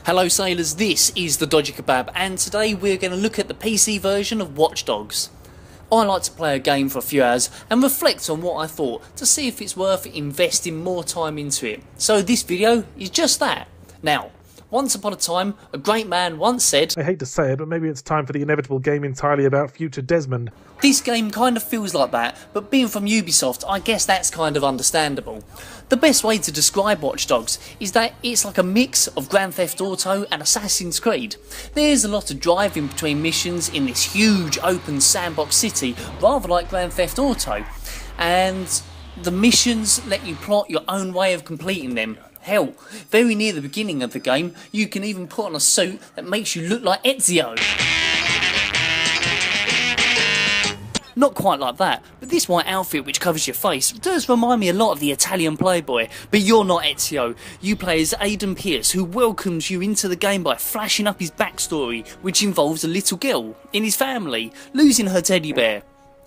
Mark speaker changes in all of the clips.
Speaker 1: Hello sailors, this is the Dodgy Kebab and today we're going to look at the PC version of Watch Dogs. I like to play a game for a few hours and reflect on what I thought to see if it's worth investing more time into it. So this video is just that. Now, once upon a time, a great man once said,
Speaker 2: I hate to say it, but maybe it's time for the inevitable game entirely about future Desmond.
Speaker 1: This game kind of feels like that, but being from Ubisoft, I guess that's kind of understandable. The best way to describe Watch Dogs is that it's like a mix of Grand Theft Auto and Assassin's Creed. There's a lot of driving between missions in this huge open sandbox city, rather like Grand Theft Auto, and the missions let you plot your own way of completing them. Hell, very near the beginning of the game, you can even put on a suit that makes you look like Ezio. Not quite like that, but this white outfit which covers your face does remind me a lot of the Italian playboy. But you're not Ezio, you play as Aiden Pierce, who welcomes you into the game by flashing up his backstory, which involves a little girl in his family losing her teddy bear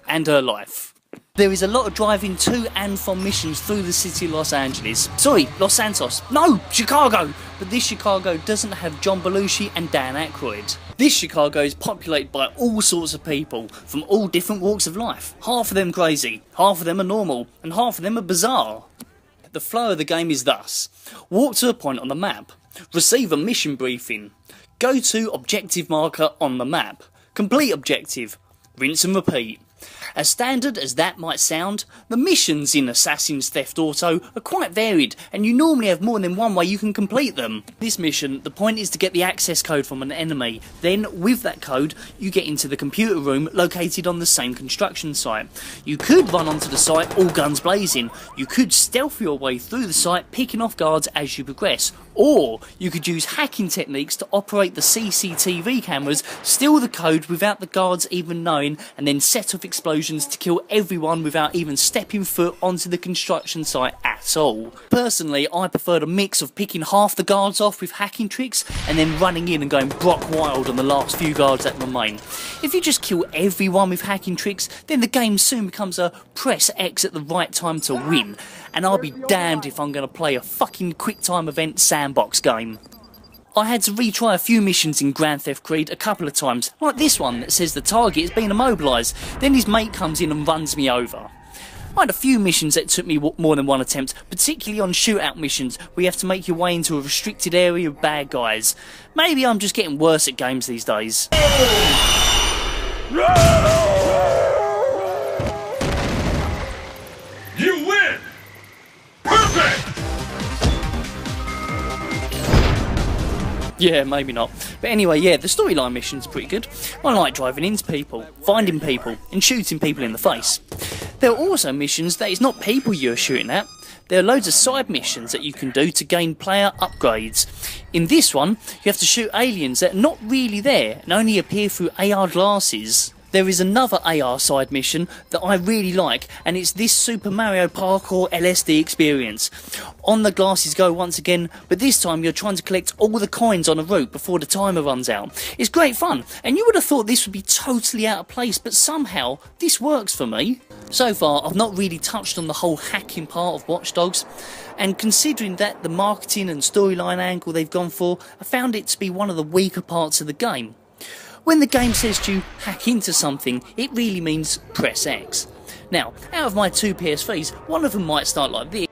Speaker 1: and her life. There is a lot of driving to and from missions through the city of Los Angeles. Sorry, Los Santos. No, Chicago! But this Chicago doesn't have John Belushi and Dan Aykroyd. This Chicago is populated by all sorts of people from all different walks of life. Half of them crazy, half of them are normal, and half of them are bizarre. The flow of the game is thus: walk to a point on the map, receive a mission briefing, go to objective marker on the map, complete objective, rinse and repeat. As standard as that might sound, the missions in Assassin's Theft Auto are quite varied and you normally have more than one way you can complete them. This mission, the point is to get the access code from an enemy, then with that code you get into the computer room located on the same construction site. You could run onto the site all guns blazing, you could stealth your way through the site picking off guards as you progress, or you could use hacking techniques to operate the CCTV cameras, steal the code without the guards even knowing, and then set off explosions to kill everyone without even stepping foot onto the construction site at all. Personally, I preferred a mix of picking half the guards off with hacking tricks and then running in and going Brock wild on the last few guards that remain. If you just kill everyone with hacking tricks, then the game soon becomes a press X at the right time to win, and I'll be damned if I'm going to play a fucking quick time event sandbox game. I had to retry a few missions in Grand Theft Creed a couple of times, like this one that says the target has been immobilised, then his mate comes in and runs me over. I had a few missions that took me more than one attempt, particularly on shootout missions where you have to make your way into a restricted area of bad guys. Maybe I'm just getting worse at games these days.
Speaker 3: You win! Perfect!
Speaker 1: Yeah, maybe not. But anyway, yeah, the storyline mission's pretty good. I like driving into people, finding people, and shooting people in the face. There are also missions that it's not people you're shooting at. There are loads of side missions that you can do to gain player upgrades. In this one, you have to shoot aliens that are not really there and only appear through AR glasses. There is another AR side mission that I really like, and it's this Super Mario Parkour LSD experience. On the glasses go once again, but this time you're trying to collect all the coins on a route before the timer runs out. It's great fun, and you would have thought this would be totally out of place, but somehow this works for me. So far, I've not really touched on the whole hacking part of Watch Dogs, and considering that the marketing and storyline angle they've gone for, I found it to be one of the weaker parts of the game. When the game says to hack into something, it really means press X. Now, out of my two PS3s, one of them might start like this.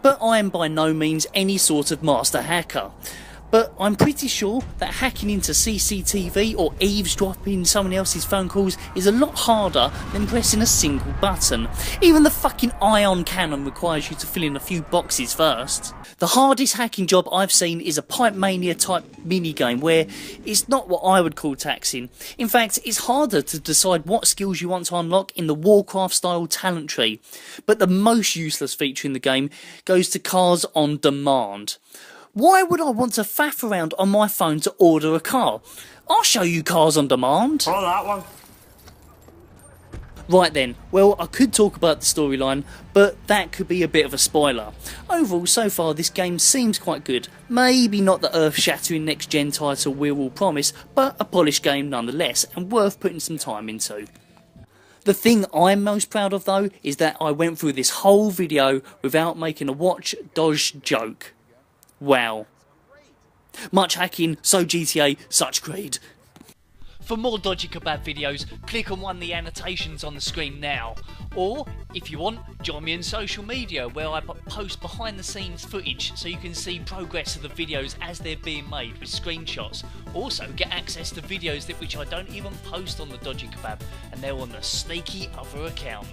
Speaker 1: But I am by no means any sort of master hacker. But I'm pretty sure that hacking into CCTV or eavesdropping someone else's phone calls is a lot harder than pressing a single button. Even the fucking ion cannon requires you to fill in a few boxes first. The hardest hacking job I've seen is a Pipe Mania type minigame where it's not what I would call taxing. In fact, it's harder to decide what skills you want to unlock in the Warcraft style talent tree. But the most useless feature in the game goes to cars on demand. Why would I want to faff around on my phone to order a car? I'll show you cars on demand.
Speaker 3: Oh, that one.
Speaker 1: Right then, well, I could talk about the storyline, but that could be a bit of a spoiler. Overall, so far this game seems quite good. Maybe not the earth-shattering next-gen title we're all promised, but a polished game nonetheless, and worth putting some time into. The thing I'm most proud of though, is that I went through this whole video without making a watch dodge joke. Wow. Much hacking, so GTA, such greed. For more Dodgy Kebab videos, click on one of the annotations on the screen now. Or, if you want, join me on social media where I post behind the scenes footage so you can see progress of the videos as they're being made with screenshots. Also, get access to videos which I don't even post on the Dodgy Kebab, and they're on the sneaky other account.